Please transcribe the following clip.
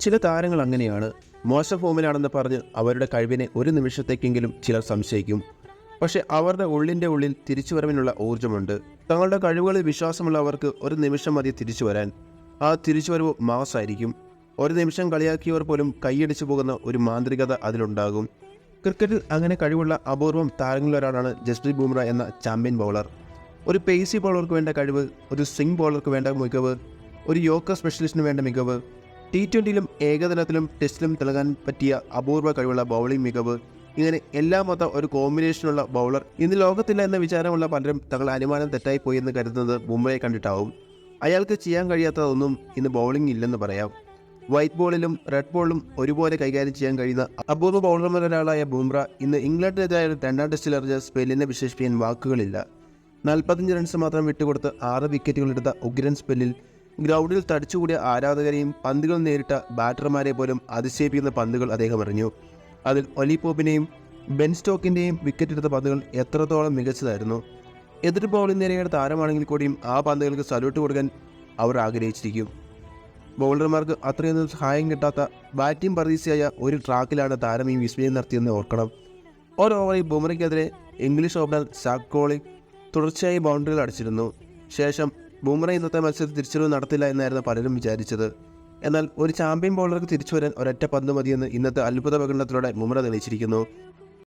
ചില താരങ്ങൾ അങ്ങനെയാണ്. മോശം ഫോമിലാണെന്ന് പറഞ്ഞ് അവരുടെ കഴിവിനെ ഒരു നിമിഷത്തേക്കെങ്കിലും ചിലർ സംശയിക്കും. പക്ഷേ അവരുടെ ഉള്ളിൽ തിരിച്ചുവരവിനുള്ള ഊർജ്ജമുണ്ട്. തങ്ങളുടെ കഴിവുകളിൽ വിശ്വാസമുള്ളവർക്ക് ഒരു നിമിഷം മതി തിരിച്ചു വരാൻ. ആ തിരിച്ചുവരവ് മാസായിരിക്കും. ഒരു നിമിഷം കളിയാക്കിയവർ പോലും കൈയടിച്ചു പോകുന്ന ഒരു മാന്ത്രികത അതിലുണ്ടാകും. ക്രിക്കറ്റിൽ അങ്ങനെ കഴിവുള്ള അപൂർവം താരങ്ങളിലൊരാളാണ് ജസ്പ്രീത് ബുംറ എന്ന ചാമ്പ്യൻ ബൗളർ. ഒരു പേസി ബൗളർക്ക് വേണ്ട കഴിവ്, ഒരു സ്വിംഗ് ബൗളർക്ക് വേണ്ട മികവ്, ഒരു യോർക്കർ സ്പെഷ്യലിസ്റ്റിന് വേണ്ട മികവ്, T20ലും ഏകദിനത്തിലും ടെസ്റ്റിലും തിളങ്ങാൻ പറ്റിയ അപൂർവ കഴിവുള്ള ബൗളിംഗ് മികവ്, ഇങ്ങനെ എല്ലാം മൊത്തം ഒരു കോമ്പിനേഷനുള്ള ബൗളർ ഇന്ന് ലോകത്തില്ല എന്ന വിചാരമുള്ള പലരും തങ്ങളുടെ അനുമാനം തെറ്റായിപ്പോയി എന്ന് കരുതുന്നത് ബുംറയെ കണ്ടിട്ടാവും. അയാൾക്ക് ചെയ്യാൻ കഴിയാത്തതൊന്നും ഇന്ന് ബൗളിംഗ് ഇല്ലെന്ന് പറയാം. വൈറ്റ് ബോളിലും റെഡ് ബോളിലും ഒരുപോലെ കൈകാര്യം ചെയ്യാൻ കഴിയുന്ന അപൂർവ ബൗളർമാരൊരാളായ ബുംറ ഇന്ന് ഇംഗ്ലണ്ടിനെതിരായ രണ്ടാം ടെസ്റ്റിലെറിഞ്ഞ സ്പെല്ലിനെ വിശേഷിപ്പിക്കാൻ വാക്കുകളില്ല. 45 റൺസ് മാത്രം വിട്ടുകൊടുത്ത് 6 വിക്കറ്റുകളെടുത്ത ഉഗ്രൻ സ്പെല്ലിൽ ഗ്രൗണ്ടിൽ തടിച്ചുകൂടിയ ആരാധകരെയും പന്തുകൾ നേരിട്ട ബാറ്റർമാരെ പോലും അതിശയിപ്പിക്കുന്ന പന്തുകൾ അദ്ദേഹം എറിഞ്ഞു. അതിൽ ഒലി പോപ്പിനെയും ബെൻ സ്റ്റോക്കിൻ്റെയും വിക്കറ്റെടുത്ത പന്തുകൾ എത്രത്തോളം മികച്ചതായിരുന്നു. എതിർ ബൗളിംഗ് നിരയുടെ താരമാണെങ്കിൽ കൂടിയും ആ പന്തുകൾക്ക് സല്യൂട്ട് കൊടുക്കാൻ അവർ ആഗ്രഹിച്ചിരിക്കും. ബൗളർമാർക്ക് അത്രയൊന്നും സഹായം കിട്ടാത്ത ബാറ്റിംഗ് പ്രതീക്ഷയായ ഒരു ട്രാക്കിലാണ് താരം ഈ വിസ്മയം നടത്തിയെന്ന് ഓർക്കണം. ഒരു ഓവറിൽ ബുംറയ്ക്കെതിരെ ഇംഗ്ലീഷ് ഓപ്പണർ സാക് കോളി തുടർച്ചയായി ബൗണ്ടറികൾ അടിച്ചിരുന്നു. ശേഷം ബുംറ ഇന്നത്തെ മത്സരത്തിൽ തിരിച്ചുവരവ് നടത്തില്ല എന്നായിരുന്നു പലരും വിചാരിച്ചത്. എന്നാൽ ഒരു ചാമ്പ്യൻ ബൗളർക്ക് തിരിച്ചുവരാൻ ഒരൊറ്റ പന്ത് മതിയെന്ന് ഇന്നത്തെ അത്ഭുത പ്രകടനത്തിലൂടെ ബുംറ തെളിയിച്ചിരിക്കുന്നു.